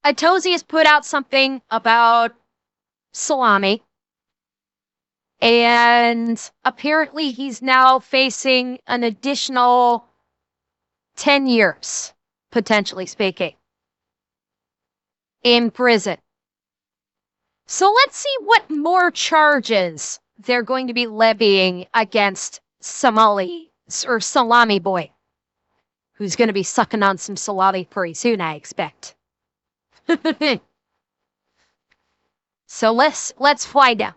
Atozy has put out something about salami, and apparently he's now facing an additional 10 years, potentially speaking, in prison. So let's see what more charges they're going to be levying against Somali or Salami Boy, who's going to be sucking on some salami pretty soon, I expect. So let's find out.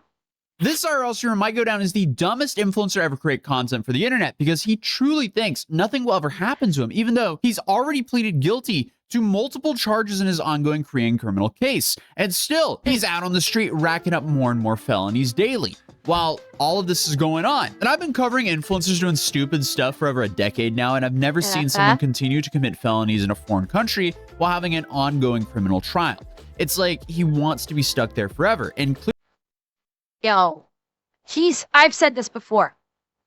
This IRL streamer might go down as the dumbest influencer ever create content for the internet because he truly thinks nothing will ever happen to him, even though he's already pleaded guilty to multiple charges in his ongoing Korean criminal case. And still, he's out on the street racking up more and more felonies daily while all of this is going on. And I've been covering influencers doing stupid stuff for over a decade now, and I've never seen someone continue to commit felonies in a foreign country while having an ongoing criminal trial. It's like he wants to be stuck there forever. And Yo, I've said this before.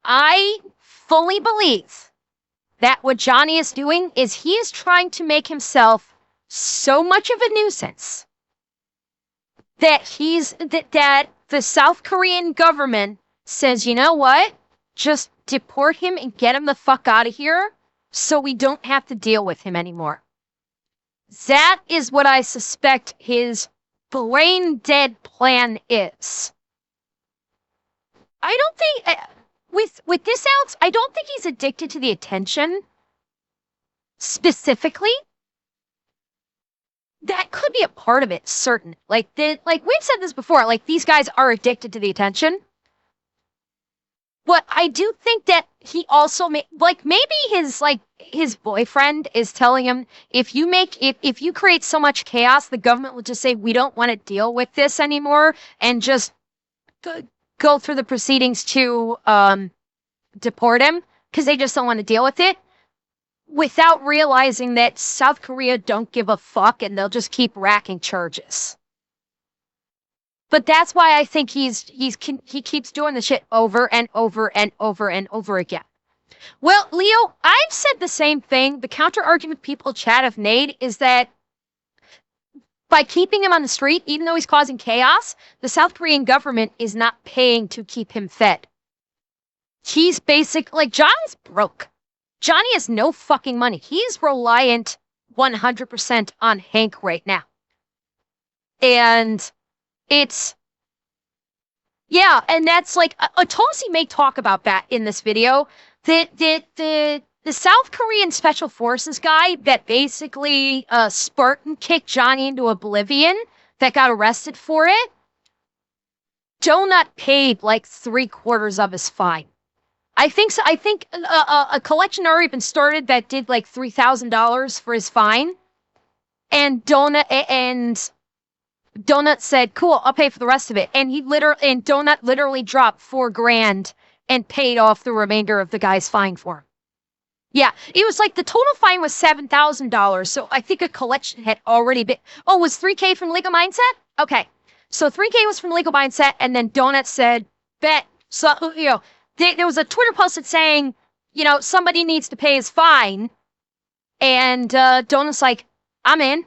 I fully believe that what Johnny is doing is he is trying to make himself so much of a nuisance that that the South Korean government says, you know what? Just deport him and get him the fuck out of here so we don't have to deal with him anymore. That is what I suspect his brain dead plan is. I don't think, with this ounce, I don't think he's addicted to the attention specifically. That could be a part of it, certain. Like we've said this before, like these guys are addicted to the attention. But I do think that he also maybe his boyfriend is telling him, if you create so much chaos, the government will just say, we don't want to deal with this anymore, and just go through the proceedings to deport him because they just don't want to deal with it, without realizing that South Korea don't give a fuck and they'll just keep racking charges. But that's why I think he keeps doing the shit over and over and over and over again. Well, Leo, I've said the same thing. The counter argument people chat have made is that by keeping him on the street, even though he's causing chaos, the South Korean government is not paying to keep him fed. He's Johnny's broke. Johnny has no fucking money. He's reliant 100% on Hank right now. And it's, yeah, and that's Atozy may talk about that in this video. The South Korean Special Forces guy that basically Spartan kicked Johnny into oblivion, that got arrested for it, Donut paid like 3/4 of his fine. I think so. I think a collection already been started that did like $3,000 for his fine, and Donut said, "Cool, I'll pay for the rest of it." And Donut literally dropped $4 grand and paid off the remainder of the guy's fine for him. Yeah, it was like the total fine was $7,000. So I think a collection had already been. Oh, was $3K from Legal Mindset? Okay, so $3K was from Legal Mindset, and then Donut said, "Bet." So there was a Twitter post that saying, somebody needs to pay his fine, and Donut's like, "I'm in."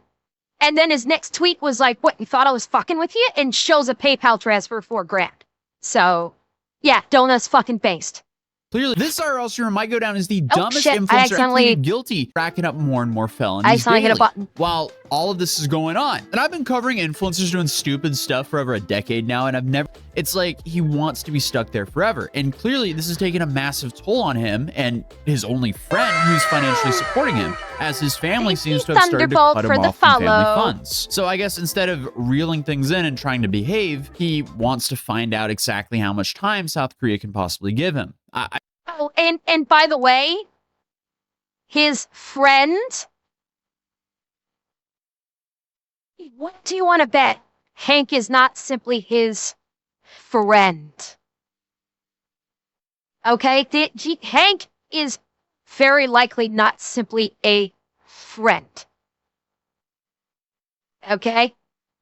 And then his next tweet was like, "What, you thought I was fucking with you?" And shows a PayPal transfer of $4 grand. So, yeah, Donut's fucking based. Clearly, this IRL streamer might go down as the dumbest influencer and pleaded guilty, racking up more and more felonies daily, hit a button while all of this is going on. And I've been covering influencers doing stupid stuff for over a decade now, and it's like he wants to be stuck there forever. And clearly, this is taking a massive toll on him and his only friend who's financially supporting him, as his family seems to have started to cut him off from family funds. So I guess instead of reeling things in and trying to behave, he wants to find out exactly how much time South Korea can possibly give him. Oh, and by the way, his friend, what do you want to bet? Hank is not simply his friend. Okay? Hank is very likely not simply a friend. Okay?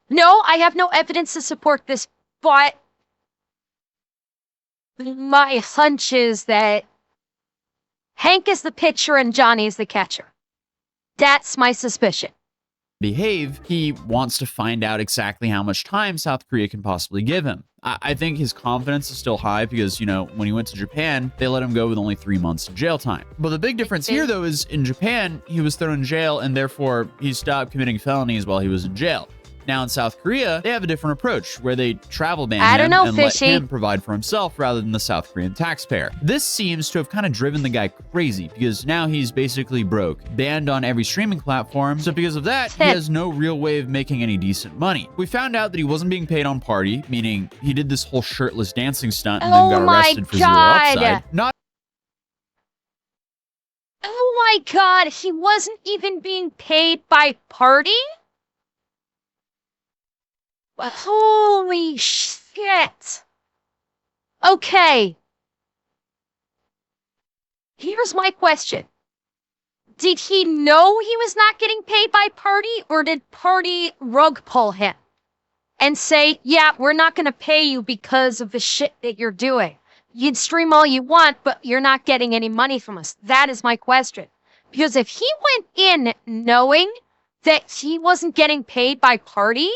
No, I have no evidence to support this, but my hunch is that Hank is the pitcher and Johnny is the catcher. That's my suspicion. behave, he wants to find out exactly how much time South Korea can possibly give him. I think his confidence is still high because, you know, when he went to Japan, they let him go with only 3 months of jail time. But the big difference here, though, is in Japan, he was thrown in jail and therefore he stopped committing felonies while he was in jail. Now in South Korea, they have a different approach where they travel ban him and let him provide for himself rather than the South Korean taxpayer. This seems to have kind of driven the guy crazy because now he's basically broke, banned on every streaming platform. So because of that, he has no real way of making any decent money. We found out that he wasn't being paid on Party, meaning he did this whole shirtless dancing stunt and then got arrested for zero upside. Oh my God, he wasn't even being paid by Party? Holy shit. Okay. Here's my question. Did he know he was not getting paid by Party, or did Party rug pull him and say, yeah, we're not going to pay you because of the shit that you're doing? You'd stream all you want, but you're not getting any money from us. That is my question. Because if he went in knowing that he wasn't getting paid by Party,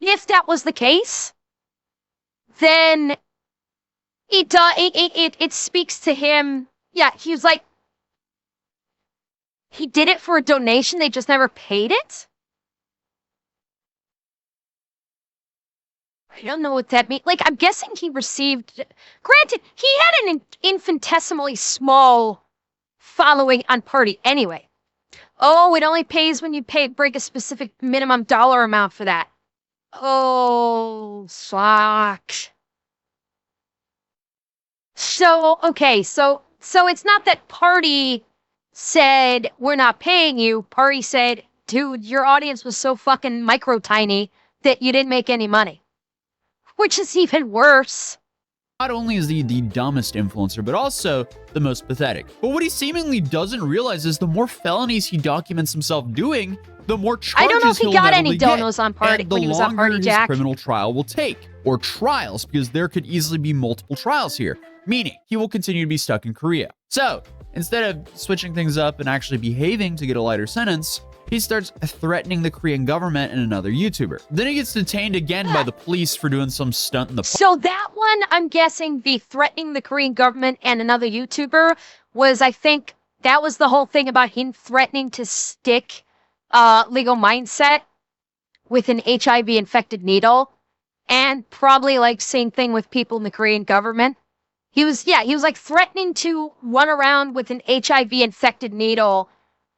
if that was the case, then it speaks to him. Yeah, he was like, he did it for a donation, they just never paid it? I don't know what that means. Like, I'm guessing he received, granted, he had an infinitesimally small following on Party anyway. Oh, it only pays when you break a specific minimum dollar amount for that. Oh, fuck. So, okay, so it's not that Party said, we're not paying you. Party said, dude, your audience was so fucking micro tiny that you didn't make any money. Which is even worse. Not only is he the dumbest influencer, but also the most pathetic. But what he seemingly doesn't realize is the more felonies he documents himself doing, the more charges I don't know if he got any donos on Party when he was on Party, Jack. The longer his criminal trial will take, or trials, because there could easily be multiple trials here, meaning he will continue to be stuck in Korea. So instead of switching things up and actually behaving to get a lighter sentence, he starts threatening the Korean government and another YouTuber. Then he gets detained again by the police for doing some stunt in the park. So that one, I'm guessing the threatening the Korean government and another YouTuber was, I think, that was the whole thing about him threatening to stick Legal Mindset with an HIV-infected needle. And probably, like, same thing with people in the Korean government. He was like threatening to run around with an HIV-infected needle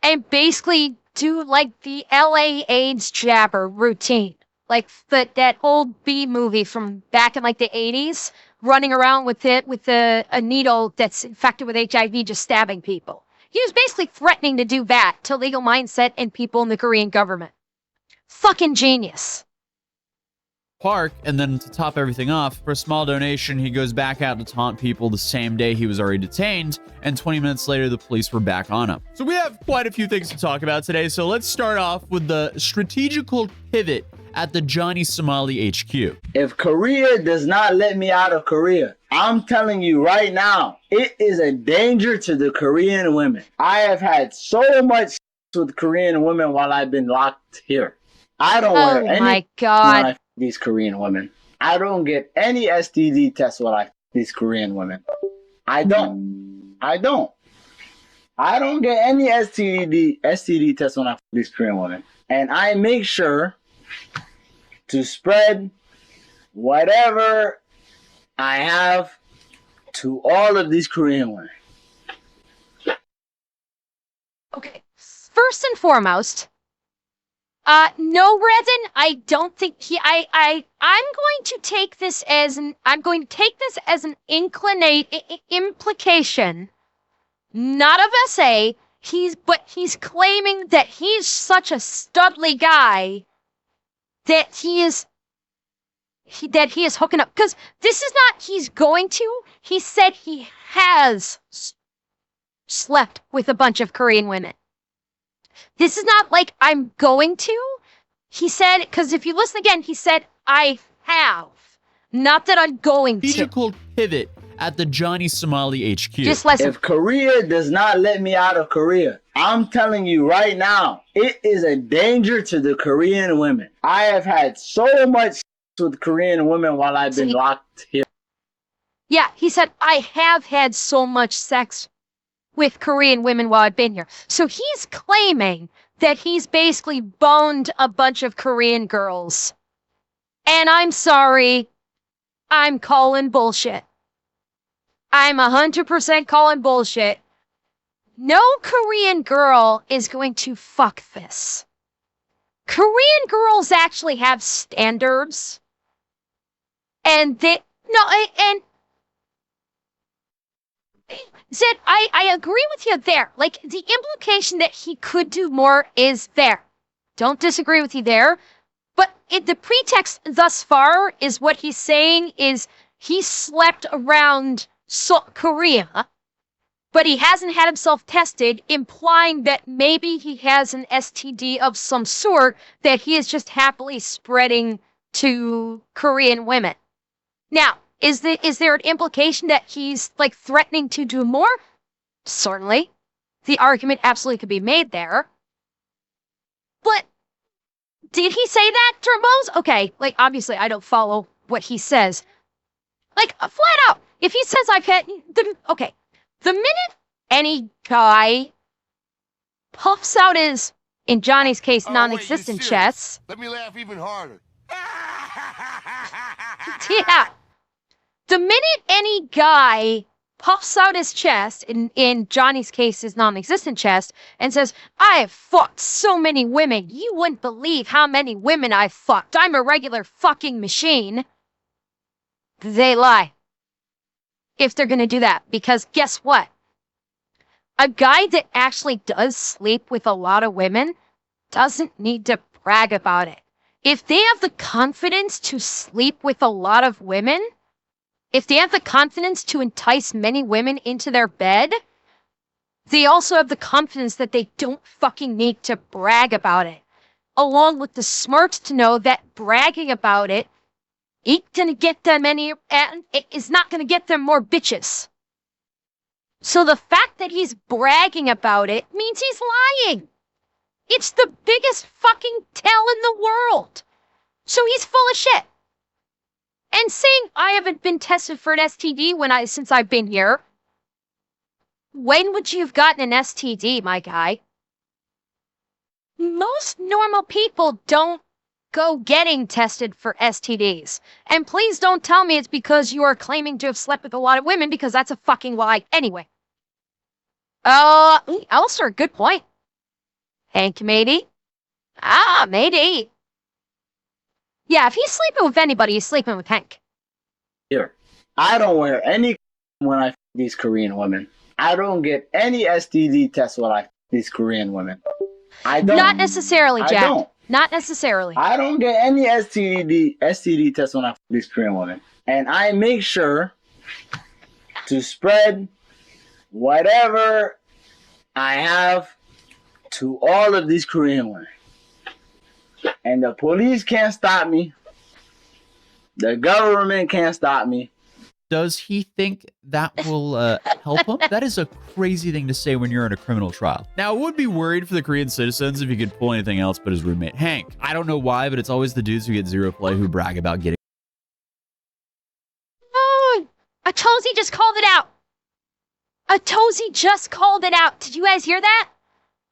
and basically do like the LA AIDS jabber routine. Like that old B movie from back in like the 80s, running around with a needle that's infected with HIV, just stabbing people. He was basically threatening to do that to Legal Mindset and people in the Korean government. Fucking genius. Park, and then to top everything off, for a small donation, he goes back out to taunt people the same day he was already detained, and 20 minutes later, the police were back on him. So we have quite a few things to talk about today, so let's start off with the strategical pivot at the Johnny Somali HQ. If Korea does not let me out of Korea, I'm telling you right now, it is a danger to the Korean women. I have had so much with Korean women while I've been locked here. I don't wear any. Oh my God. These Korean women. I don't get any STD tests when I these Korean women. I don't get any STD tests when I these Korean women. And I make sure to spread whatever I have to all of these Korean women. Okay, first and foremost, no, Resin, I don't think I'm going to take this as an implication, not of SA. He's claiming that he's such a studly guy that he is hooking up. Because this is not he's going to. He said he has slept with a bunch of Korean women. This is not like I'm going to. He said, because if you listen again, he said, I have. Not that I'm going to. Strategical pivot at the Johnny Somali HQ. Just listen. If Korea does not let me out of Korea, I'm telling you right now, it is a danger to the Korean women. I have had so much with Korean women while I've been locked here. Yeah, he said, I have had so much sex with Korean women while I've been here. So he's claiming that he's basically boned a bunch of Korean girls. And I'm sorry, I'm calling bullshit. I'm 100% calling bullshit. No Korean girl is going to fuck this. Korean girls actually have standards. And Zed, I agree with you there. Like, the implication that he could do more is there. Don't disagree with you there. But the pretext thus far is what he's saying is he slept around Korea, but he hasn't had himself tested, implying that maybe he has an STD of some sort that he is just happily spreading to Korean women. Now, is there an implication that he's like threatening to do more? Certainly. The argument absolutely could be made there. But did he say that, Turbos? Okay, like obviously I don't follow what he says. Like flat out, if he says I've had the minute any guy puffs out his, in Johnny's case, non-existent chest. Let me laugh even harder. Yeah. The minute any guy puffs out his chest, in Johnny's case, his non-existent chest, and says, I have fucked so many women, you wouldn't believe how many women I've fucked. I'm a regular fucking machine. They lie. If they're gonna do that. Because guess what? A guy that actually does sleep with a lot of women doesn't need to brag about it. If they have the confidence to sleep with a lot of women, if they have the confidence to entice many women into their bed, they also have the confidence that they don't fucking need to brag about it. Along with the smarts to know that bragging about it ain't gonna get them any, and it is not gonna get them more bitches. So the fact that he's bragging about it means he's lying. It's the biggest fucking tell in the world. So he's full of shit. And saying I haven't been tested for an STD since I've been here. When would you have gotten an STD, my guy? Most normal people don't go getting tested for STDs. And please don't tell me it's because you are claiming to have slept with a lot of women, because that's a fucking lie anyway. Alistair, good point. Hank, matey? Matey. Yeah, if he's sleeping with anybody, he's sleeping with Hank. Here, I don't wear any when I these Korean women. I don't get any STD tests when I these Korean women. I don't. Not necessarily, Jack. I don't. Not necessarily. I don't get any STD tests when I these Korean women, and I make sure to spread whatever I have to all of these Korean women. And the police can't stop me. The government can't stop me. Does he think that will help him? That is a crazy thing to say when you're in a criminal trial. Now, I would be worried for the Korean citizens if he could pull anything else but his roommate, Hank. I don't know why, but it's always the dudes who get zero play who brag about getting... Oh, Atozy just called it out. Atozy just called it out. Did you guys hear that?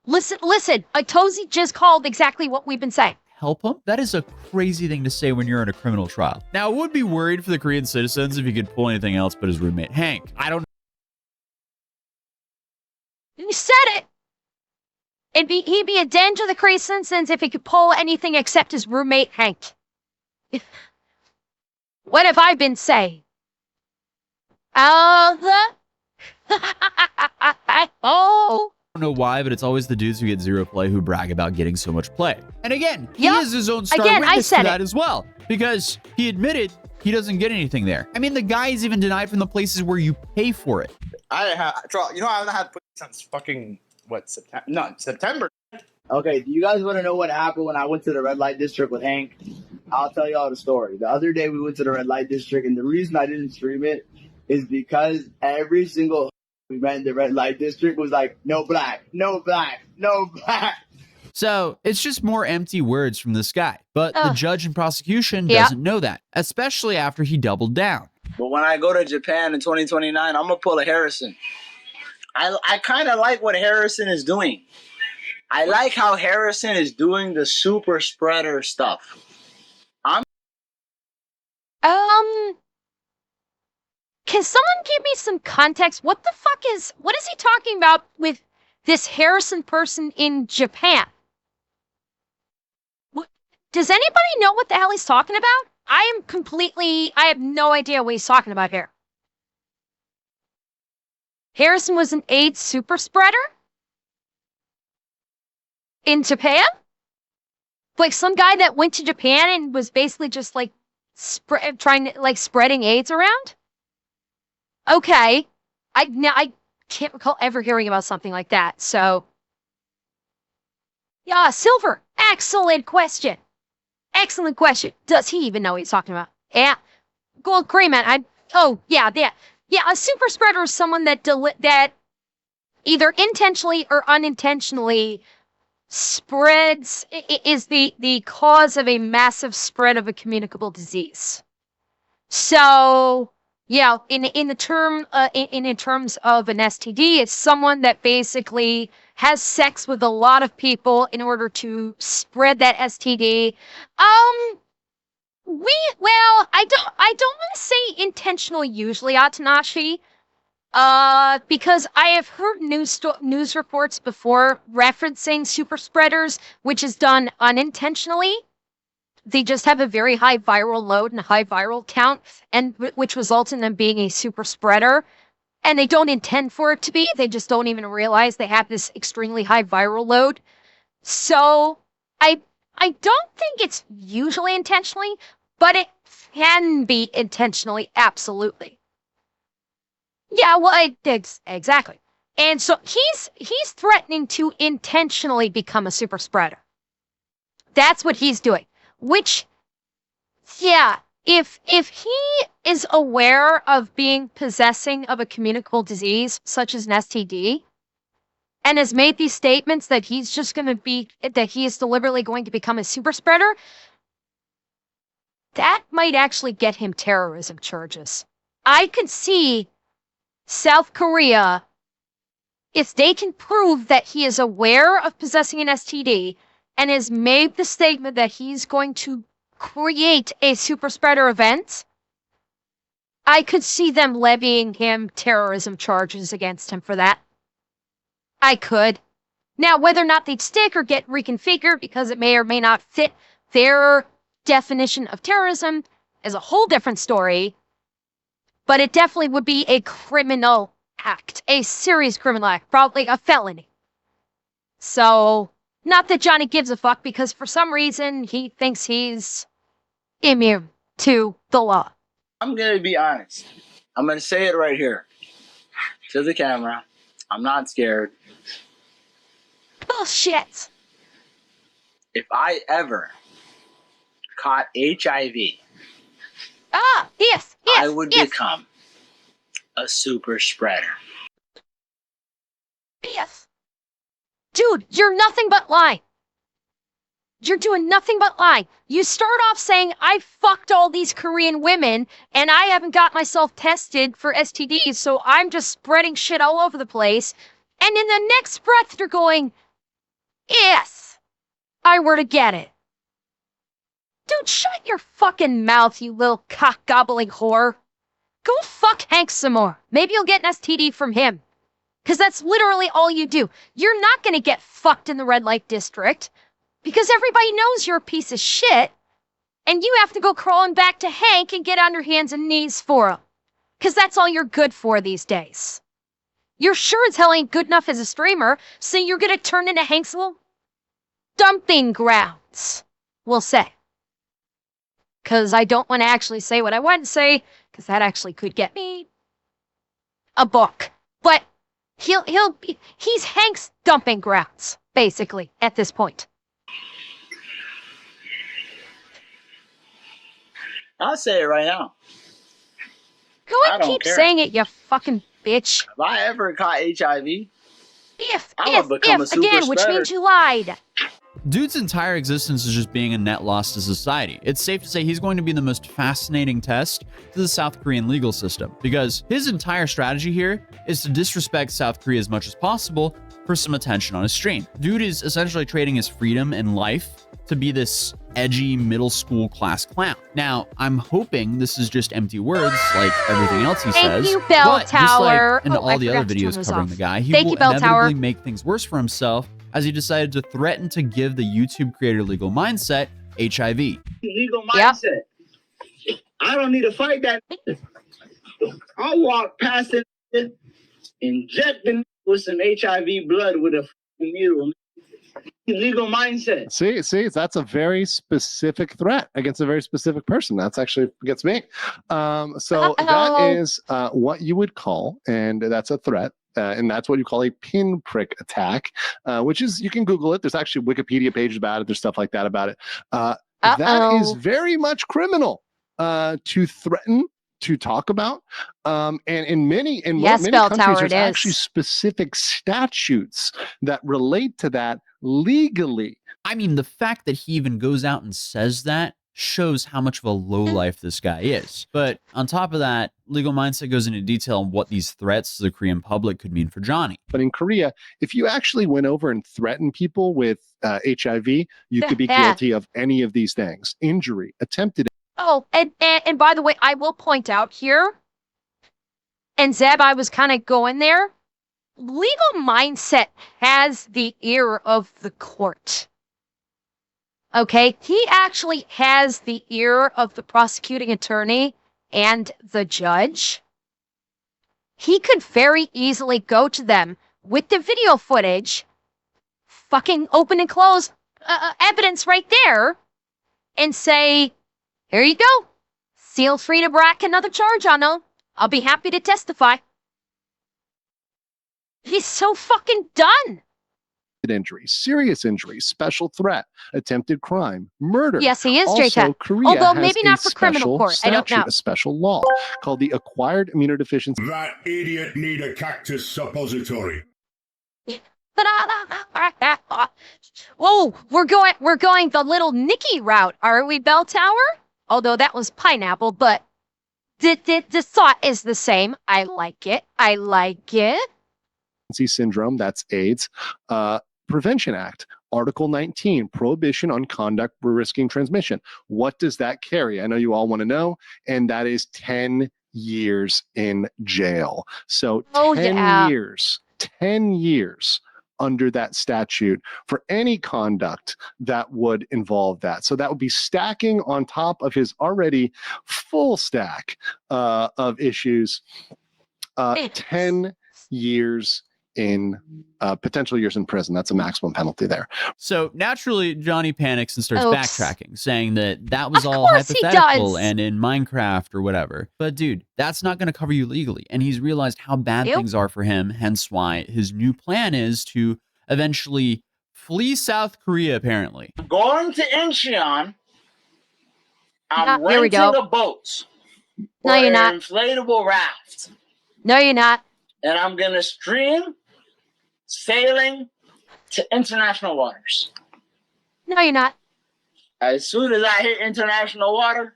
Listen. Atozy just called exactly what we've been saying. Help him? That is a crazy thing to say when you're in a criminal trial. Now, I would be worried for the Korean citizens if he could pull anything else but his roommate, Hank. I don't... You said it. He'd be a danger to the Korean citizens if he could pull anything except his roommate, Hank. What have I been saying? Oh. I don't know why, but it's always the dudes who get zero play who brag about getting so much play. And again, he is his own star witness to that as well, because he admitted he doesn't get anything there. I mean, the guy is even denied from the places where you pay for it. I haven't had pussy since fucking September. Okay, do you guys want to know what happened when I went to the red light district with Hank? I'll tell y'all the story. The other day we went to the red light district, and the reason I didn't stream it is because every single We met in the red light district. Was like, no black, no black, no black. So it's just more empty words from this guy. But the judge and prosecution Yeah. doesn't know that, especially after he doubled down. But when I go to Japan in 2029, I'm gonna pull a Harrison. I kind of like what Harrison is doing. I like how Harrison is doing the super spreader stuff. Can someone give me some context? What is he talking about with this Harrison person in Japan? Does anybody know what the hell he's talking about? I have no idea what he's talking about here. Harrison was an AIDS super spreader? In Japan? Like some guy that went to Japan and was basically just like spreading AIDS around? Okay. I can't recall ever hearing about something like that, so. Yeah, Silver, excellent question. Excellent question. Does he even know what he's talking about? Yeah. Gold Crayman, yeah, a super spreader is someone that either intentionally or unintentionally spreads, is the cause of a massive spread of a communicable disease. So, yeah, in terms of an STD, it's someone that basically has sex with a lot of people in order to spread that STD. I don't want to say intentional usually, Atanashi. Because I have heard news reports before referencing super spreaders, which is done unintentionally. They just have a very high viral load and a high viral count, and which results in them being a super spreader. And they don't intend for it to be. They just don't even realize they have this extremely high viral load. So I don't think it's usually intentionally, but it can be intentionally, absolutely. Yeah, well, exactly. And so he's threatening to intentionally become a super spreader. That's what he's doing. Which, yeah, if he is aware of being possessing of a communicable disease, such as an STD, and has made these statements that he is deliberately going to become a super spreader, that might actually get him terrorism charges. I could see South Korea, if they can prove that he is aware of possessing an STD and has made the statement that he's going to create a super spreader event, I could see them levying him terrorism charges against him for that. I could. Now, whether or not they'd stick or get reconfigured because it may or may not fit their definition of terrorism is a whole different story. But it definitely would be a criminal act, a serious criminal act, probably a felony. So, not that Johnny gives a fuck, because for some reason he thinks he's immune to the law. I'm gonna be honest. I'm gonna say it right here to the camera. I'm not scared. Bullshit. If I ever caught HIV, Yes, I would become a super spreader. Yes. Dude, you're nothing but lying. You're doing nothing but lie. You start off saying, I fucked all these Korean women, and I haven't got myself tested for STDs, so I'm just spreading shit all over the place. And in the next breath, you're going, if I were to get it. Dude, shut your fucking mouth, you little cock-gobbling whore. Go fuck Hank some more. Maybe you'll get an STD from him. Because that's literally all you do. You're not going to get fucked in the red light district. Because everybody knows you're a piece of shit. And you have to go crawling back to Hank and get on your hands and knees for him. Because that's all you're good for these days. You're sure as hell ain't good enough as a streamer, so you're going to turn into Hank's little dumping grounds, we'll say. Because I don't want to actually say what I want to say, because that actually could get me a book. But he's Hank's dumping grounds, basically, at this point. I'll say it right now. Go and keep saying it, you fucking bitch. If I ever caught HIV, If, I'm gonna become a super again, which spreader. means you lied. Dude's entire existence is just being a net loss to society. It's safe to say he's going to be the most fascinating test to the South Korean legal system, because his entire strategy here is to disrespect South Korea as much as possible for some attention on his stream. Dude is essentially trading his freedom and life to be this edgy middle school class clown. Now, I'm hoping this is just empty words like everything else he Thank says, you, Bell but just Tower. like in Oh, all I the forgot other to turn videos those covering off. the guy, he Thank will you, Bell Tower. inevitably make things worse for himself, as he decided to threaten to give the YouTube creator Legal Mindset HIV. Legal Yep. mindset. I don't need to fight that. I'll walk past it, inject the with some HIV blood with a fucking needle. Legal mindset. See, that's a very specific threat against a very specific person. That's actually against me. So that is what you would call, and that's a threat. And that's what you call a pinprick attack, which is, you can Google it. There's actually Wikipedia pages about it. There's stuff like that about it. That is very much criminal to threaten, to talk about. And in many Yes, Bell countries, Tower, there's it is. actually specific statutes that relate to that legally. I mean, the fact that he even goes out and says that shows how much of a lowlife this guy is. But on top of that, Legal Mindset goes into detail on what these threats to the Korean public could mean for Johnny. But in Korea, if you actually went over and threatened people with HIV, you could be guilty of any of these things: injury, attempted. Oh, and by the way, I will point out here, and Zeb, I was kind of going there. Legal Mindset has the ear of the court. Okay, he actually has the ear of the prosecuting attorney and the judge. He could very easily go to them with the video footage, fucking open and close evidence right there, and say, here you go. Feel free to rack another charge on him. I'll be happy to testify. He's so fucking done. Injury, serious injury, special threat, attempted crime, murder. Yes, he is, Also, J-Tech. Korea Although has maybe a not for criminal special court. I don't statute, know. a special law called the Acquired Immunodeficiency. That idiot need a cactus suppository. Whoa, we're going the little Nicky route, are we, Bell Tower? Although that was pineapple, but the thought is the same. I like it. I like it. Syndrome, that's AIDS. Prevention Act, Article 19, prohibition on conduct risking transmission. What does that carry? I know you all want to know, and that is 10 years in jail. So 10 years under that statute for any conduct that would involve that. So that would be stacking on top of his already full stack of issues. 10 years in potential years in prison. That's a maximum penalty there. So naturally, Johnny panics and starts Oops. backtracking, saying that was all course he hypothetical does. and in Minecraft or whatever. But dude, that's not going to cover you legally. And he's realized how bad Yep. things are for him, hence why his new plan is to eventually flee South Korea, apparently. I'm going to Incheon. I'm Here we go. renting a boat. No, or you're an not. inflatable raft. No, you're not. And I'm going to stream sailing to international waters. No, you're not. As soon as I hit international water,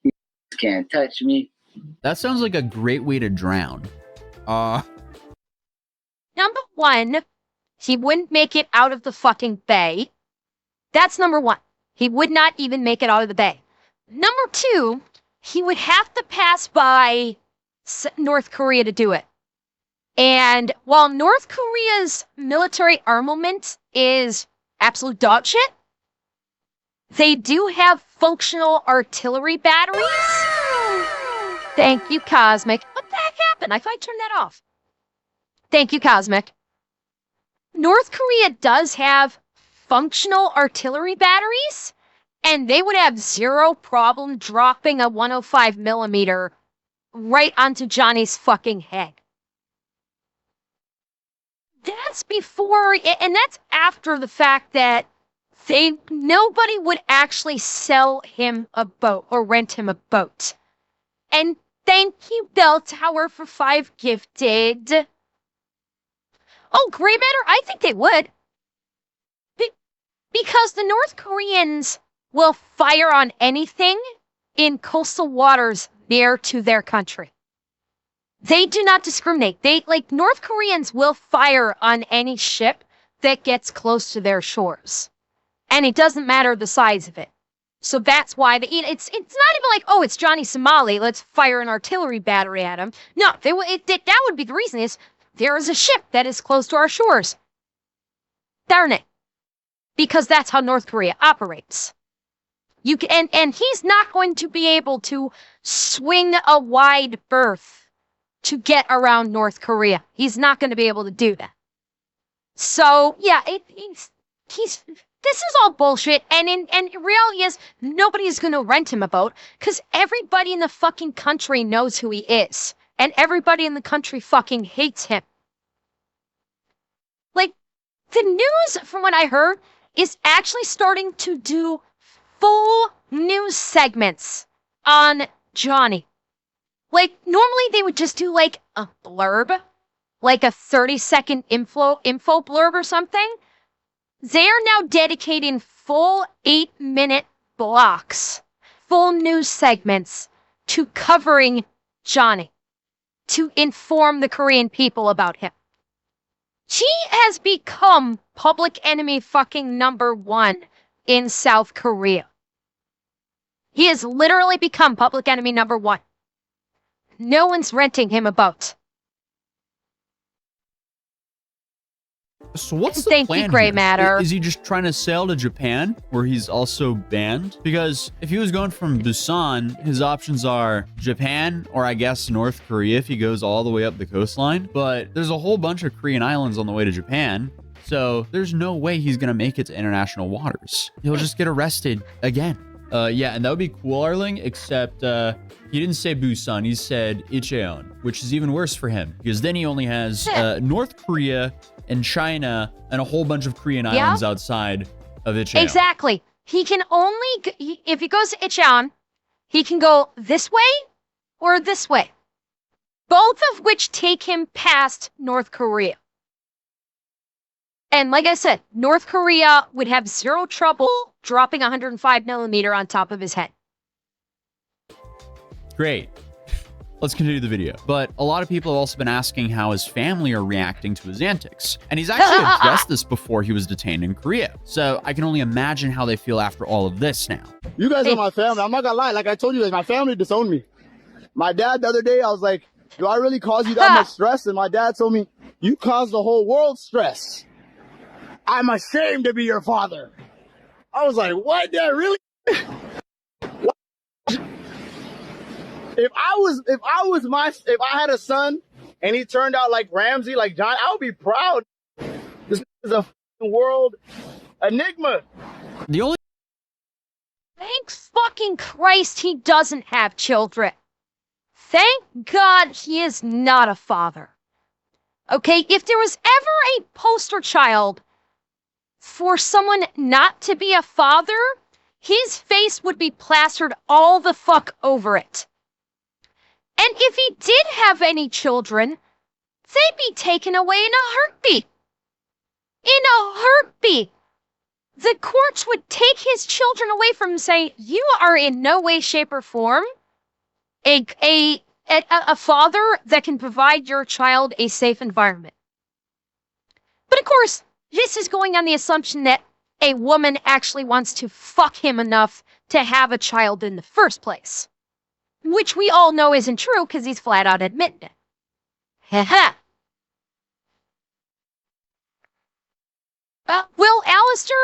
you can't touch me. That sounds like a great way to drown. Number one, he wouldn't make it out of the fucking bay. That's number one. He would not even make it out of the bay. Number two, he would have to pass by North Korea to do it. And while North Korea's military armament is absolute dog shit, they do have functional artillery batteries. Thank you, Cosmic. What the heck happened? I thought I turned that off. Thank you, Cosmic. North Korea does have functional artillery batteries, and they would have zero problem dropping a 105 millimeter right onto Johnny's fucking head. That's before, and that's after the fact that nobody would actually sell him a boat or rent him a boat. And Thank you, Bell Tower, for 5 gifted. Oh, gray matter? I think they would. Because the North Koreans will fire on anything in coastal waters near to their country. They do not discriminate. North Koreans will fire on any ship that gets close to their shores. And it doesn't matter the size of it. So that's why it's not even like, oh, it's Johnny Somali, let's fire an artillery battery at him. No, that would be the reason is there is a ship that is close to our shores. Darn it. Because that's how North Korea operates. And he's not going to be able to swing a wide berth to get around North Korea. He's not going to be able to do that. So yeah, this is all bullshit, and reality is nobody's going to rent him a boat because everybody in the fucking country knows who he is, and everybody in the country fucking hates him. Like, the news, from what I heard, is actually starting to do full news segments on Johnny. Like, normally they would just do, like, a blurb, like a 30-second info blurb or something. They are now dedicating full 8-minute blocks, full news segments to covering Johnny, to inform the Korean people about him. He has become public enemy fucking #1 in South Korea. He has literally become public enemy #1. No one's renting him a boat. So what's the Thank plan you, Gray here? Matter. Is he just trying to sail to Japan, where he's also banned? Because if he was going from Busan, his options are Japan or I guess North Korea if he goes all the way up the coastline. But there's a whole bunch of Korean islands on the way to Japan, so there's no way he's gonna make it to international waters. He'll just get arrested again. Yeah, and that would be cool, Arling, except he didn't say Busan, he said Incheon, which is even worse for him, because then he only has North Korea and China and a whole bunch of Korean islands outside of Incheon. Exactly. He can only, if he goes to Incheon, he can go this way or this way. Both of which take him past North Korea. And like I said, North Korea would have zero trouble dropping 105mm on top of his head. Great. Let's continue the video. But a lot of people have also been asking how his family are reacting to his antics. And he's actually addressed this before he was detained in Korea. So I can only imagine how they feel after all of this now. You guys are my family. I'm not gonna lie. Like I told you guys, my family disowned me. My dad, the other day, I was like, do I really cause you that much stress? And my dad told me, you caused the whole world stress. I'm ashamed to be your father. I was like, what? Dad, really? What? If I had a son and he turned out like Ramsey, like John, I would be proud. This is a world enigma. The only Thank fucking Christ he doesn't have children. Thank God he is not a father. Okay, if there was ever a poster child for someone not to be a father, his face would be plastered all the fuck over it. And if he did have any children, they'd be taken away in a heartbeat. In a heartbeat. The courts would take his children away from him, saying, you are in no way, shape, or form a father that can provide your child a safe environment. But of course, this is going on the assumption that a woman actually wants to fuck him enough to have a child in the first place. Which we all know isn't true because he's flat out admitted it. Haha. Will Alistair,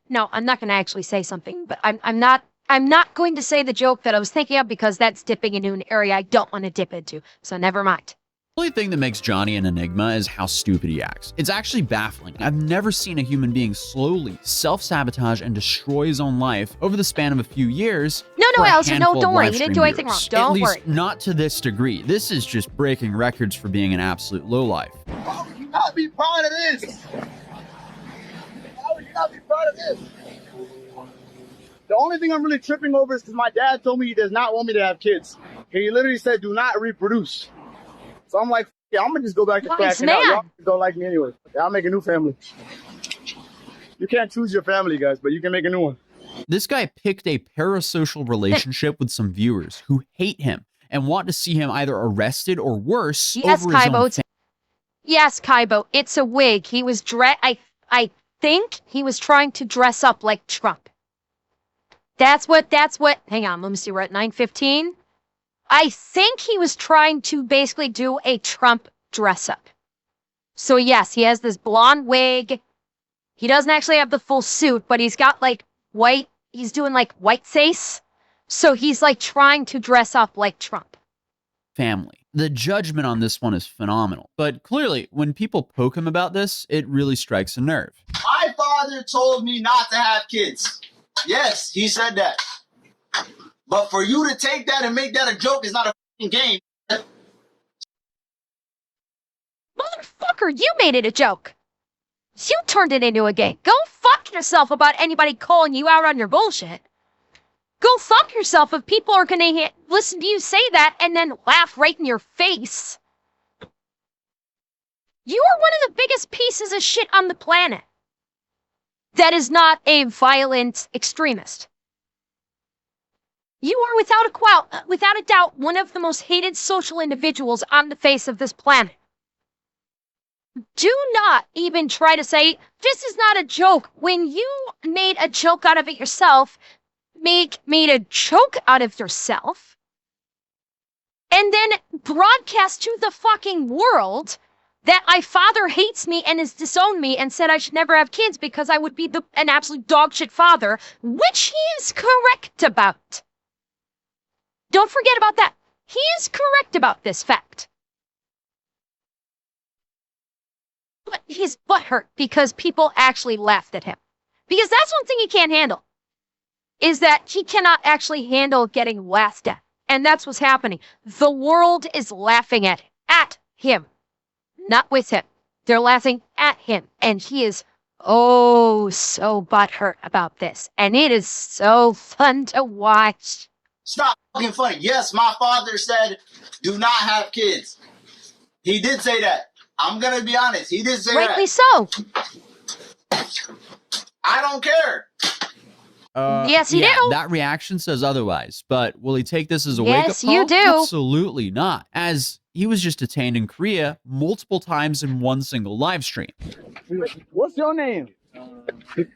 no, I'm not going to actually say something, but I'm not going to say the joke that I was thinking of because that's dipping into an area I don't want to dip into, so never mind. The only thing that makes Johnny an enigma is how stupid he acts. It's actually baffling. I've never seen a human being slowly self-sabotage and destroy his own life over the span of a few years. No, Alistair, no, don't worry. You didn't do anything wrong. Don't worry. At least not to this degree. This is just breaking records for being an absolute lowlife. Why would you not be proud of this? Why would you not be proud of this? The only thing I'm really tripping over is because my dad told me he does not want me to have kids. He literally said, do not reproduce. So I'm like, yeah, I'm gonna just go back to Wise cracking out. Y'all man. don't like me anyway. I'll make a new family. You can't choose your family, guys, but you can make a new one. This guy picked a parasocial relationship with some viewers who hate him and want to see him either arrested or worse Yes, over his own Kaibo. Yes, Kaibo. It's a wig. He was I think he was trying to dress up like Trump. That's what, hang on, let me see, we're at 9:15. I think he was trying to basically do a Trump dress up. So yes, he has this blonde wig. He doesn't actually have the full suit, but he's got like white, he's doing like white face. So he's like trying to dress up like Trump. family. The judgment on this one is phenomenal. But clearly, when people poke him about this, it really strikes a nerve. My father told me not to have kids. Yes, he said that. But for you to take that and make that a joke is not a fucking game. Motherfucker, you made it a joke. You turned it into a game. Go fuck yourself about anybody calling you out on your bullshit. Go fuck yourself if people are gonna listen to you say that and then laugh right in your face. You are one of the biggest pieces of shit on the planet. That is not a violent extremist. You are without a doubt one of the most hated social individuals on the face of this planet. Do not even try to say, this is not a joke, when you made a joke out of it yourself, made a joke out of yourself, and then broadcast to the fucking world that my father hates me and has disowned me and said I should never have kids because I would be an absolute dogshit father, which he is correct about. Don't forget about that. He is correct about this fact. But he's butthurt because people actually laughed at him. Because that's one thing he can't handle, is that he cannot actually handle getting laughed at. And that's what's happening. The world is laughing at him, not with him. They're laughing at him. And he is, oh, so butthurt about this. And it is so fun to watch. Stop fucking funny. Yes, my father said, do not have kids. He did say that. I'm going to be honest. He did say Rightly that. so. I don't care. Yes, you do. That reaction says otherwise, but will he take this as a wake-up Yes, call? you do. Absolutely not, as he was just detained in Korea multiple times in one single live stream. What's your name?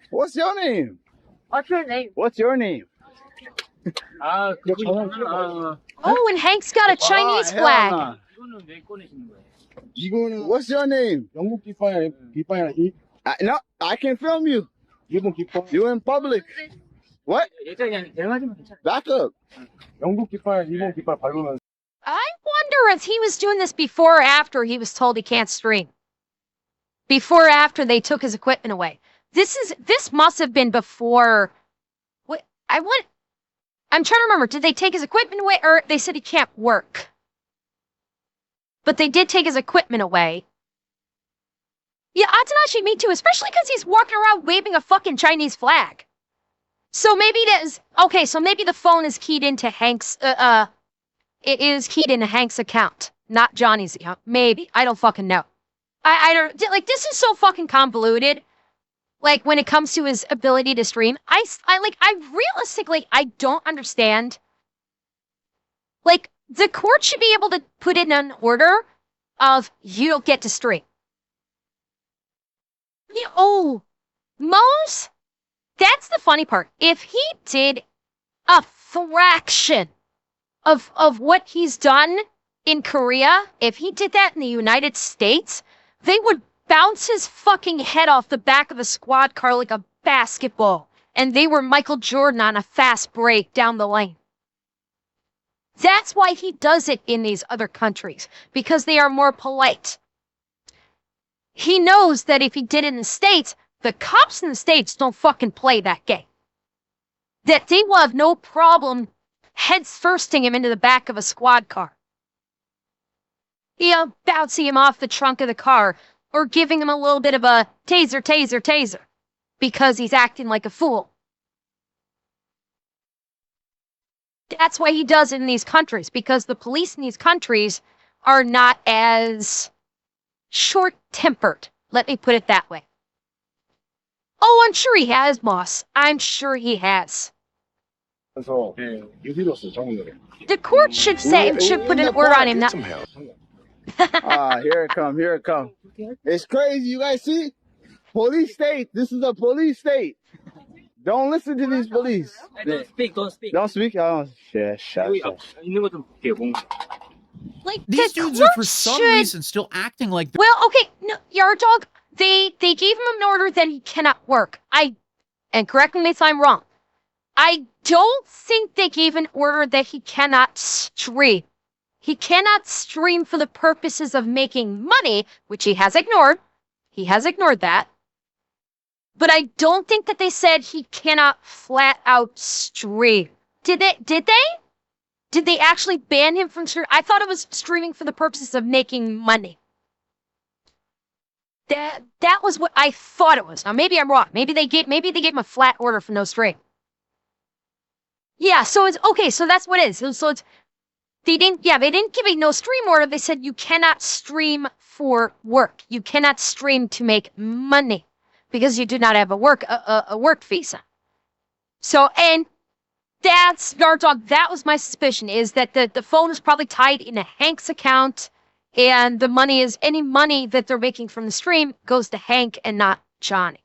What's your name? What's your name? What's your name? Oh, and Hank's got a Chinese flag. 이거는 왜 꺼내시는 거예요? 이거는 What's your name? 영국 깃발 No, I can film you. 일본 깃발 You in public. What? 예전에 대응하지만 괜찮아. Back up. 영국 깃발 일본 깃발 밟으면 I wonder if he was doing this before or after he was told he can't stream. Before or after they took his equipment away. This must have been before. What? I'm trying to remember. Did they take his equipment away, or they said he can't work? But they did take his equipment away. Yeah, Atanashi, me too, especially because he's walking around waving a fucking Chinese flag. So maybe okay, so maybe the phone is keyed into Hank's, it is keyed into Hank's account, not Johnny's account. Maybe. I don't fucking know. I don't, like, this is so fucking convoluted. Like, when it comes to his ability to stream, I realistically, I don't understand. Like, the court should be able to put in an order of, you don't get to stream. Oh, Mose, that's the funny part. If he did a fraction of what he's done in Korea, if he did that in the United States, they would bounce his fucking head off the back of a squad car like a basketball. And they were Michael Jordan on a fast break down the lane. That's why he does it in these other countries, because they are more polite. He knows that if he did it in the States, the cops in the States don't fucking play that game. That they will have no problem heads firsting him into the back of a squad car. Bouncing him off the trunk of the car, or giving him a little bit of a taser, because he's acting like a fool. That's why he does it in these countries, because the police in these countries are not as short-tempered. Let me put it that way. Oh, I'm sure he has, Moss. I'm sure he has. 그래서 유비로스 정리를. The court should put an order on him. Not. Here it come. Here it come. It's crazy. You guys see? Police state. This is a police state. Don't listen to these police. Don't speak, don't speak. Don't speak. Oh, shit. 여기 있는 거 좀 볼게요, 뭔가. Like, These the dudes are court for some should... reason still acting like they're Well, okay, no, Yard Dog, they gave him an order that he cannot work. And correct me if I'm wrong, I don't think they gave an order that he cannot stream. He cannot stream for the purposes of making money, which he has ignored. He has ignored that. But I don't think that they said he cannot flat out stream. Did they? Did they actually ban him from streaming? I thought it was streaming for the purposes of making money. That was what I thought it was. Now maybe I'm wrong. Maybe they gave him a flat order for no stream. Yeah, so it's okay, so that's what it is. So it's they didn't give a no stream order. They said you cannot stream for work. You cannot stream to make money because you do not have a work visa. So, and that's Yard Dog. That was my suspicion, is that the phone is probably tied in a Hank's account, and the money is any money that they're making from the stream goes to Hank and not Johnny.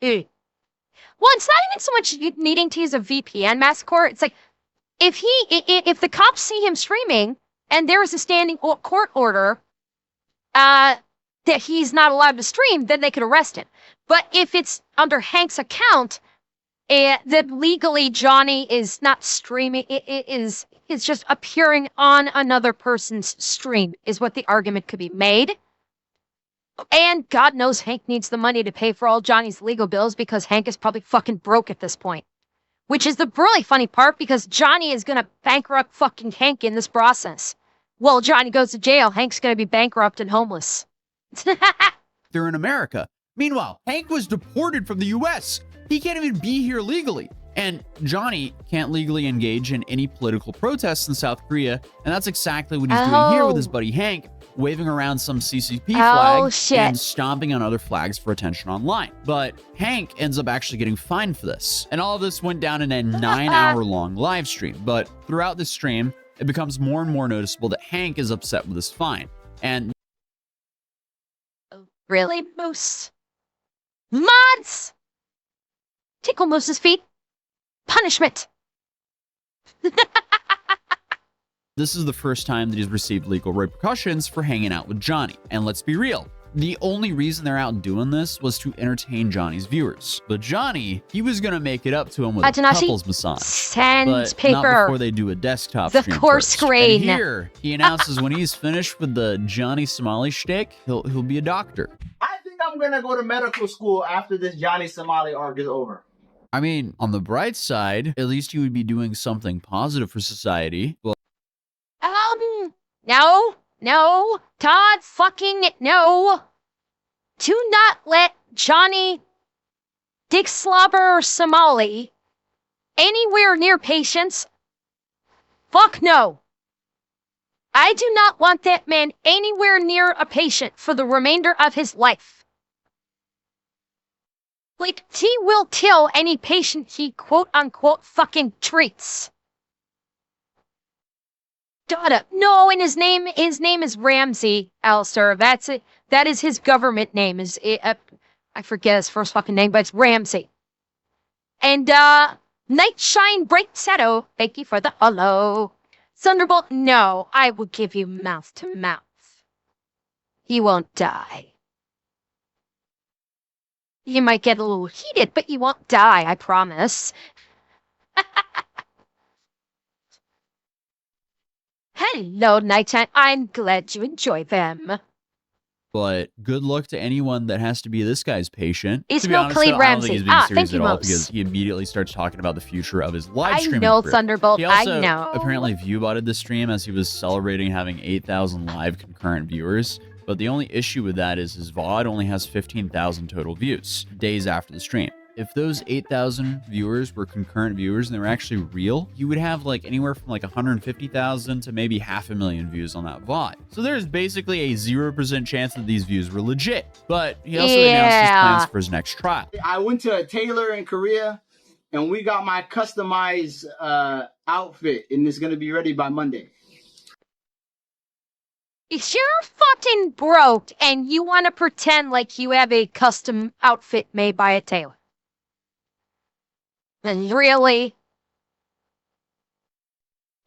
Well, it's not even so much needing to use a VPN, Massacre. It's like, if the cops see him streaming and there is a standing court order that he's not allowed to stream, then they could arrest him. But if it's under Hank's account, that legally Johnny is not streaming, it's just appearing on another person's stream, is what the argument could be made. And God knows Hank needs the money to pay for all Johnny's legal bills because Hank is probably fucking broke at this point. Which is the really funny part, because Johnny is gonna bankrupt fucking Hank in this process. Well, Johnny goes to jail, Hank's gonna be bankrupt and homeless. they're in America. Meanwhile, Hank was deported from the US. He can't even be here legally. And Johnny can't legally engage in any political protests in South Korea. And that's exactly what he's doing here with his buddy Hank, waving around some CCP flag and stomping on other flags for attention online. But Hank ends up actually getting fined for this. And all of this went down in a 9-hour-long live stream. But throughout the stream, it becomes more and more noticeable that Hank is upset with this fine. And really, Moose? Mods! Tickle Moose's feet. Punishment. this is the first time that he's received legal repercussions for hanging out with Johnny. And let's be real, the only reason they're out doing this was to entertain Johnny's viewers. But Johnny, he was going to make it up to him with a couples massage. Sandpaper. Not before they do a desktop stream course first. screen. And here, he announces when he's finished with the Johnny Somali shtick, he'll be a doctor. I think I'm going to go to medical school after this Johnny Somali arc is over. I mean, on the bright side, at least you would be doing something positive for society. Well, no, Todd fucking no. Do not let Johnny Dick Slobber Somali anywhere near patients. Fuck no. I do not want that man anywhere near a patient for the remainder of his life. Like, he will kill any patient he quote-unquote fucking treats. Dada. No, and his name is Ramsey, Alistair. That's it. That is his government name. I forget his first fucking name, but it's Ramsey. And, Nightshine Bright Shadow, thank you for the follow. Thunderbolt, no, I will give you mouth to mouth. He won't die. You might get a little heated, but you won't die, I promise. Hello, Nighttime. I'm glad you enjoy them. But good luck to anyone that has to be this guy's patient. Ismail Khalid Ramsey. Thank you, Most. Because he immediately starts talking about the future of his live streaming. I know, career. Thunderbolt. He also I know. apparently view-botted the stream as he was celebrating having 8,000 live concurrent viewers. But the only issue with that is his VOD only has 15,000 total views days after the stream. if those 8,000 viewers were concurrent viewers and they were actually real, you would have like anywhere from like 150,000 to maybe 500,000 views on that VOD. So there's basically a 0% chance that these views were legit. But he also announced his plans for his next trial. I went to a tailor in Korea and we got my customized outfit, and it's gonna be ready by Monday. If you're fucking broke and you want to pretend like you have a custom outfit made by a tailor, then really?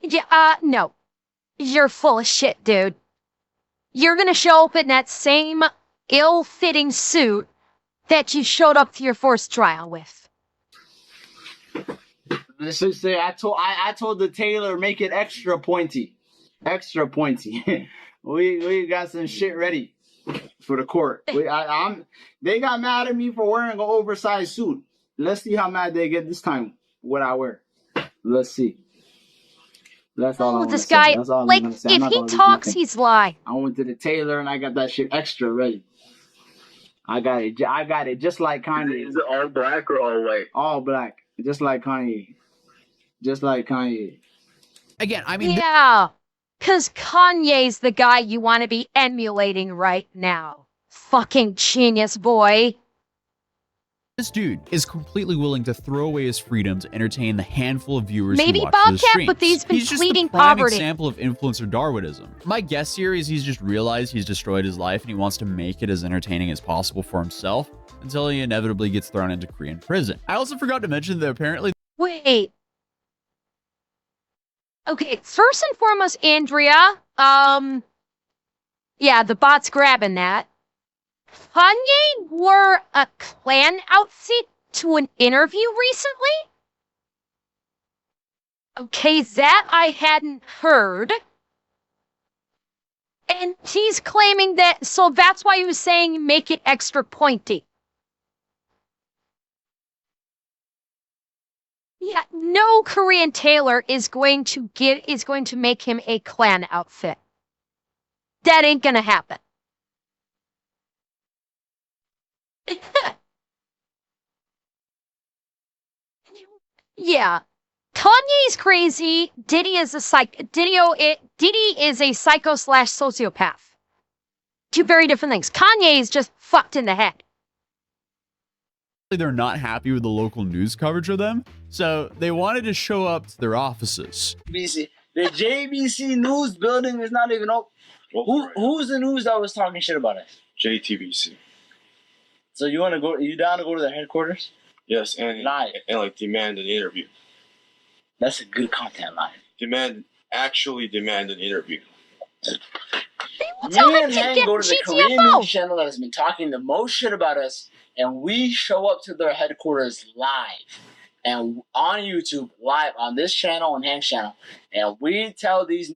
Yeah, no. You're full of shit, dude. You're gonna show up in that same ill-fitting suit that you showed up to your first trial with. Let's just say I told the tailor make it extra pointy. Extra pointy. we got some shit ready for the court. They got mad at me for wearing an oversized suit. Let's see how mad they get this time what I wear. Let's see. That's all I'm this say. guy, That's all like, I'm say. if he talks, he's lying. I went to the tailor and I got that shit extra ready. I got it just like Kanye. Is it all black or all white? All black. Just like Kanye. Just like Kanye. Again, I mean... Yeah, because Kanye's the guy you want to be emulating right now. Fucking genius, boy. This dude is completely willing to throw away his freedom to entertain the handful of viewers Maybe who watch his Bobcat, streams. but he's been just the pleading prime poverty. example of influencer Darwinism. My guess here is he's just realized he's destroyed his life and he wants to make it as entertaining as possible for himself until he inevitably gets thrown into Korean prison. I also forgot to mention that apparently... Wait. Okay, first and foremost, Andrea, yeah, the bot's grabbing that. Kanye wore a Klan outfit to an interview recently? Okay, that I hadn't heard. And he's claiming that, so that's why he was saying make it extra pointy. Yeah, no Korean tailor is going to make him a Klan outfit. That ain't gonna happen. Yeah, Kanye's crazy. Diddy is a psycho slash sociopath. Two very different things. Kanye is just fucked in the head. they're not happy with the local news coverage of them, so they wanted to show up to their offices. BC. The JBC News building is not even open. Who's the news that was talking shit about it? JTBC. So you want to go? You down to go to their headquarters? Yes, and like demand an interview. That's a good content line. Actually demand an interview. Me and Hank go to the Korean news channel that has been talking the most shit about us, and we show up to their headquarters live. And on YouTube, live on this channel and Hank's channel. And we tell these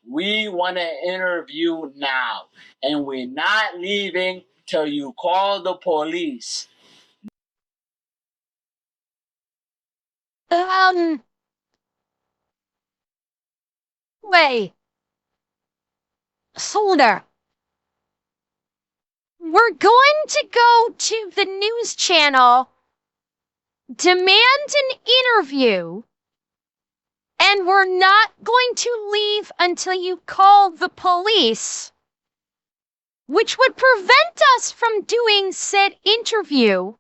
we want to interview now. And we're not leaving till you call the police. Wait. Solder. We're going to go to the news channel, demand an interview, and we're not going to leave until you call the police, which would prevent us from doing said interview.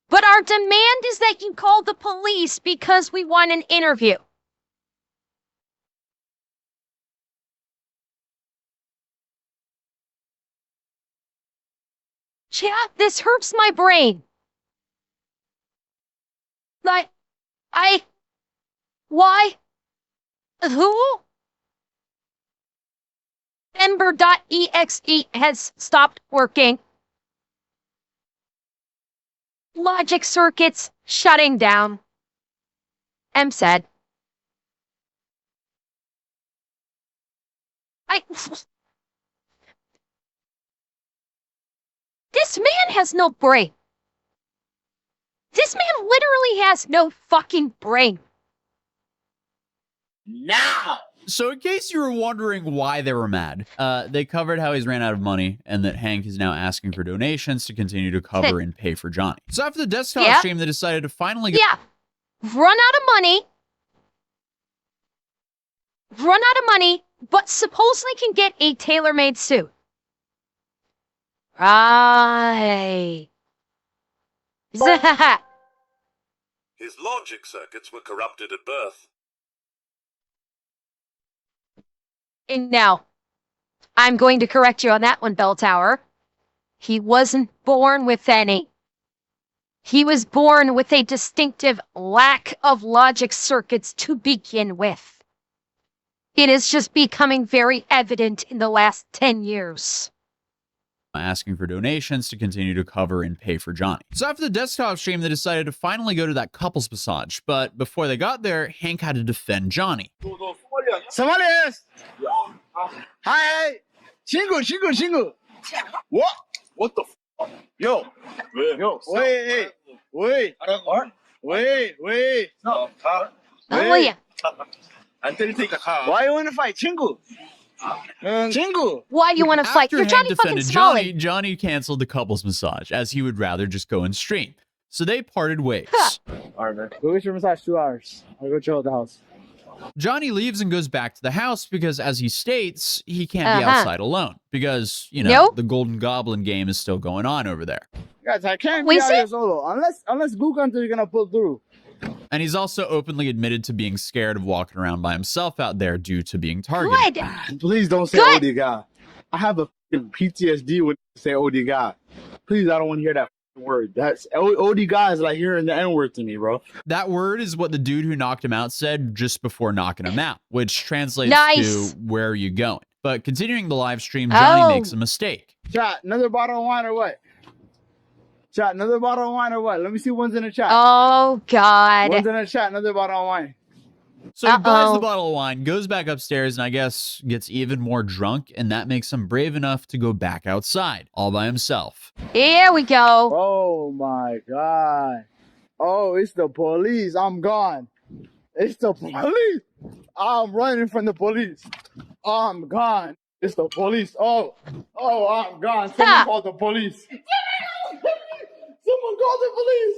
But our demand is that you call the police because we want an interview. Chat, this hurts my brain. Why? Who? Ember.exe has stopped working. Logic circuits shutting down. M said. This man has no brain. This man literally has no fucking brain. Now! So in case you were wondering why they were mad, they covered how he's ran out of money and that Hank is now asking for donations to continue to cover and pay for Johnny. So after the desktop stream, they decided to finally go run out of money, but supposedly can get a tailor-made suit. Right. His logic circuits were corrupted at birth. And now, I'm going to correct you on that one, Bell Tower. He wasn't born with any. He was born with a distinctive lack of logic circuits to begin with. It is just becoming very evident in the last 10 years. Asking for donations to continue to cover and pay for Johnny. So after the desktop stream, they decided to finally go to that couples massage. But before they got there, Hank had to defend Johnny. Somebody else. Hi. Shingle. What? What the f? Yo. Wait. No. Oh, yeah. Why you want to fight, Chingu? Chingu. Why you want to fight? After You're Johnny Hank fucking defended Smalley. Johnny canceled the couples massage as he would rather just go and stream. So they parted ways. Alright, man. Go get your massage 2 hours. I'll go chill at the house. Johnny leaves and goes back to the house because, as he states, he can't be outside alone because, you know, the Golden Goblin game is still going on over there. Guys, I can't be out here solo unless Gook Hunter is gonna pull through. And he's also openly admitted to being scared of walking around by himself out there due to being targeted. Good. Please don't say OD God. I have a PTSD when you say OD God. Please, I don't want to hear that word. That's OD God is like hearing the N word to me, bro. That word is what the dude who knocked him out said just before knocking him out, which translates to "where are you going?" But continuing the live stream, Johnny makes a mistake. Chat, another bottle of wine or what? Chat, another bottle of wine or what? Let me see one's in the chat. Oh, God. One's in the chat, another bottle of wine. So he buys the bottle of wine, goes back upstairs, and I guess gets even more drunk, and that makes him brave enough to go back outside, all by himself. Here we go. Oh, my God. Oh, it's the police. I'm gone. It's the police. I'm running from the police. I'm gone. It's the police. Oh, I'm gone. Someone called the police. Someone called the police.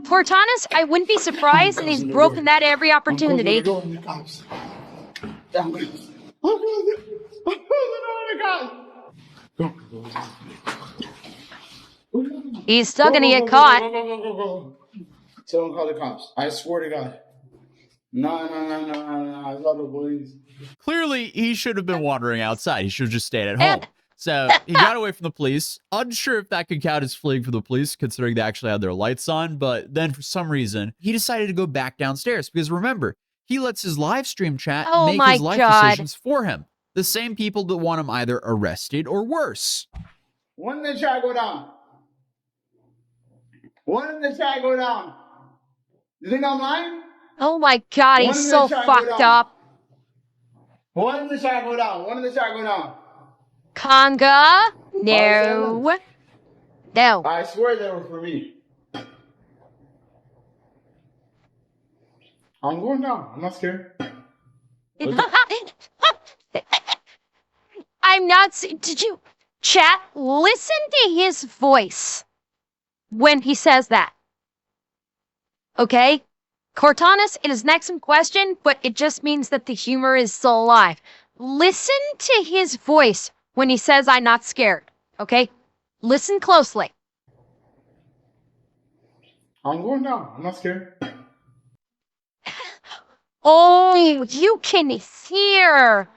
Cortana's, I wouldn't be surprised, and he's broken that every opportunity. He's still gonna get caught. Someone call the cops. I swear to God. No. I love the police. Clearly, he should have been wandering outside. He should have just stayed at home. So he got away from the police. Unsure if that could count as fleeing from the police, considering they actually had their lights on. But then for some reason, he decided to go back downstairs. Because remember, he lets his live stream chat make his life decisions for him. The same people that want him either arrested or worse. When did the chat go down? When did the chat go down? You think I'm lying? Oh my God, he's so fucked up. When did the chat go down? When did the chat go down? Conga? No. No. I swear they were for me. I'm going down. I'm not scared. I'm not. Did you chat? Listen to his voice when he says that. Okay? Cortanis, it is an excellent question, but it just means that the humor is still alive. Listen to his voice when he says, I'm not scared. Okay? Listen closely. I'm going down. I'm not scared. Oh, you can hear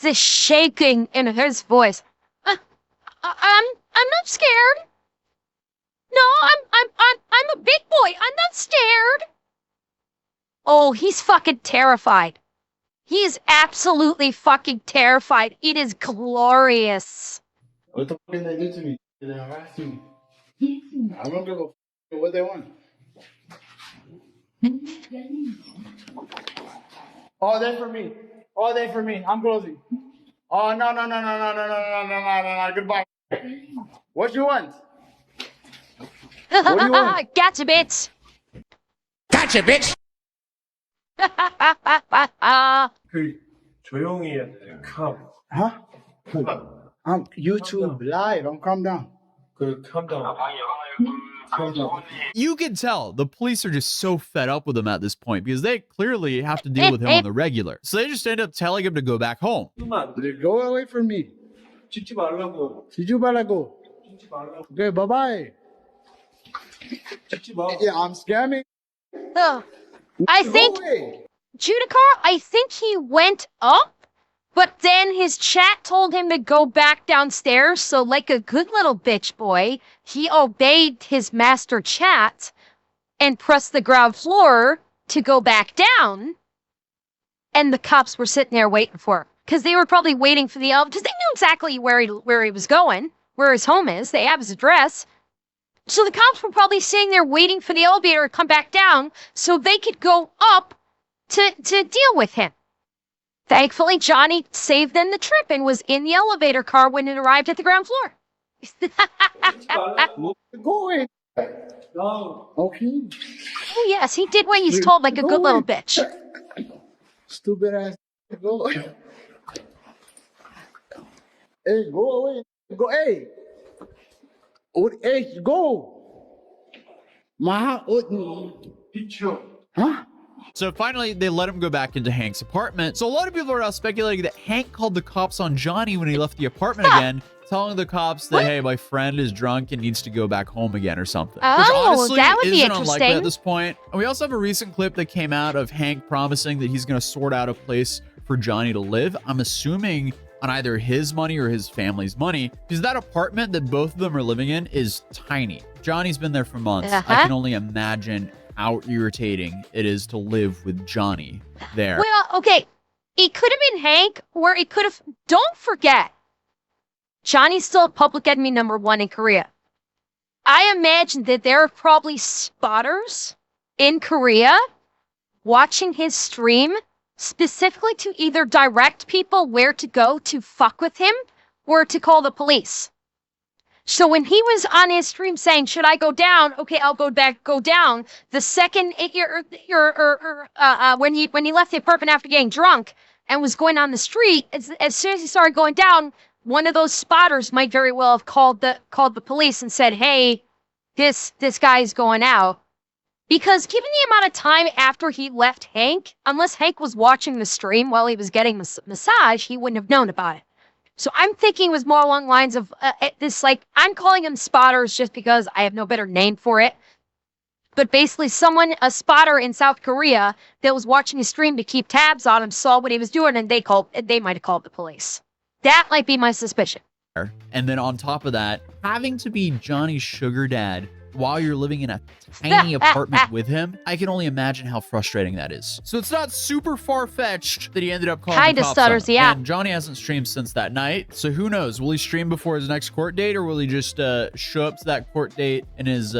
the shaking in his voice. I'm not scared. No, I'm a big boy. I'm not scared. Oh, he's fucking terrified. He is absolutely fucking terrified. It is glorious. What the fuck did they do to me? They harassed me. I don't give a fuck what they want. Oh, they for me. Oh, they for me. I'm closing. Oh, no. Goodbye. What you want? What do you want? Gotcha, bitch. Gotcha, bitch. 그 조용히 해야 돼. calm. Huh? I'm YouTube live. I'm calm down. 그 calm down. Calm down. You can tell the police are just so fed up with him at this point because they clearly have to deal with him on the regular. So they just end up telling him to go back home. Go away from me. 찍지 말라고. Siju balago. 찍지 말라고. Okay, bye bye. 찍지 마. Yeah, I'm scamming. Ugh. I think, Judicar, I think he went up, but then his chat told him to go back downstairs. So like a good little bitch boy, he obeyed his master chat and pressed the ground floor to go back down. And the cops were sitting there waiting for him. Because they were probably waiting for the elevator, because they knew exactly where he was going, where his home is. They have his address. So the cops were probably sitting there waiting for the elevator to come back down so they could go up to deal with him. Thankfully, Johnny saved them the trip and was in the elevator car when it arrived at the ground floor. Go away. No. Okay. Oh, yes, he did what he's told like a good little bitch. Stupid ass. Go away. Hey, go away. Go, hey. Hey, go. Huh? So finally, they let him go back into Hank's apartment. So a lot of people are now speculating that Hank called the cops on Johnny when he left the apartment again, telling the cops that, hey, my friend is drunk and needs to go back home again or something. Oh, which honestly that would be isn't unlikely interesting. at this point. And we also have a recent clip that came out of Hank promising that he's going to sort out a place for Johnny to live. I'm assuming on either his money or his family's money, because that apartment that both of them are living in is tiny. Johnny's been there for months. I can only imagine how irritating it is to live with Johnny there. Well, okay, it could have been Hank, or it could have... Don't forget, Johnny's still public enemy #1 in Korea. I imagine that there are probably spotters in Korea watching his stream specifically to either direct people where to go to fuck with him or to call the police. So when he was on his stream saying, should I go down? Okay, I'll go down. The second, when he left the apartment after getting drunk and was going on the street, as soon as he started going down, one of those spotters might very well have called the police and said, hey, this guy's going out. Because given the amount of time after he left Hank, unless Hank was watching the stream while he was getting massage, he wouldn't have known about it. So I'm thinking it was more along the lines of this, like, I'm calling them spotters just because I have no better name for it. But basically a spotter in South Korea that was watching his stream to keep tabs on him, saw what he was doing, and they might have called the police. That might be my suspicion. And then on top of that, having to be Johnny's sugar dad while you're living in a tiny apartment with him, I can only imagine how frustrating that is. So it's not super far-fetched that he ended up calling Kinda the cops stutters, on him. yeah. And Johnny hasn't streamed since that night, so who knows? Will he stream before his next court date, or will he just show up to that court date in his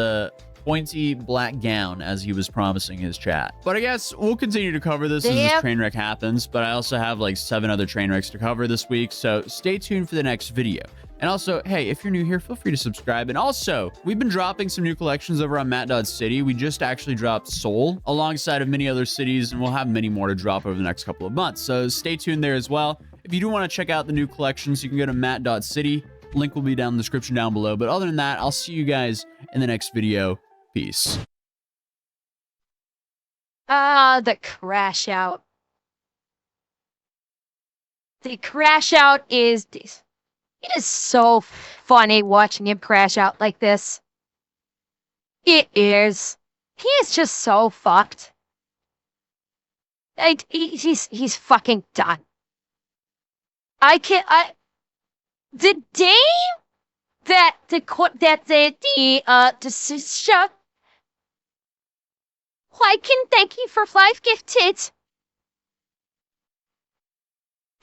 pointy black gown as he was promising his chat? But I guess we'll continue to cover this as this train wreck happens, but I also have like 7 other train wrecks to cover this week, so stay tuned for the next video. And also, hey, if you're new here, feel free to subscribe. And also, we've been dropping some new collections over on Matt.City. We just actually dropped Seoul alongside of many other cities, and we'll have many more to drop over the next couple of months. So stay tuned there as well. If you do want to check out the new collections, you can go to Matt.City. Link will be down in the description down below. But other than that, I'll see you guys in the next video. Peace. The crash out. The crash out is... It is so funny watching him crash out like this. It is. He is just so fucked. He's fucking done. The day that the decision. I can thank you for 5 gifted.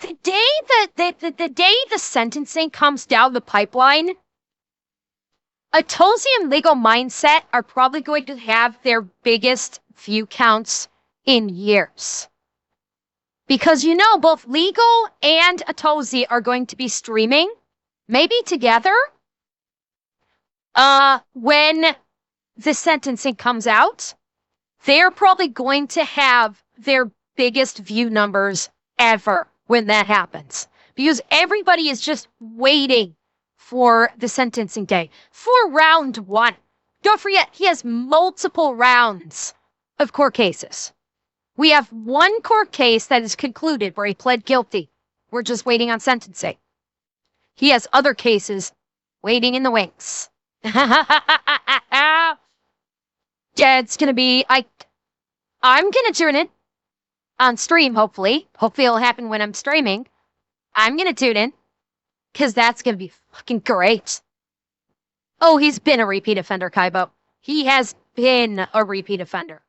The day the sentencing comes down the pipeline, Atozy and Legal Mindset are probably going to have their biggest view counts in years. Because you know, both Legal and Atozy are going to be streaming, maybe together, when the sentencing comes out. They're probably going to have their biggest view numbers ever when that happens. Because everybody is just waiting for the sentencing day, for round 1. Don't forget, he has multiple rounds of court cases. We have one court case that is concluded where he pled guilty. We're just waiting on sentencing. He has other cases waiting in the wings. Yeah, it's gonna be, I'm gonna tune in on stream, hopefully. Hopefully it'll happen when I'm streaming. I'm gonna tune in, because that's gonna be fucking great. Oh, he's been a repeat offender, Kaibo. He has been a repeat offender.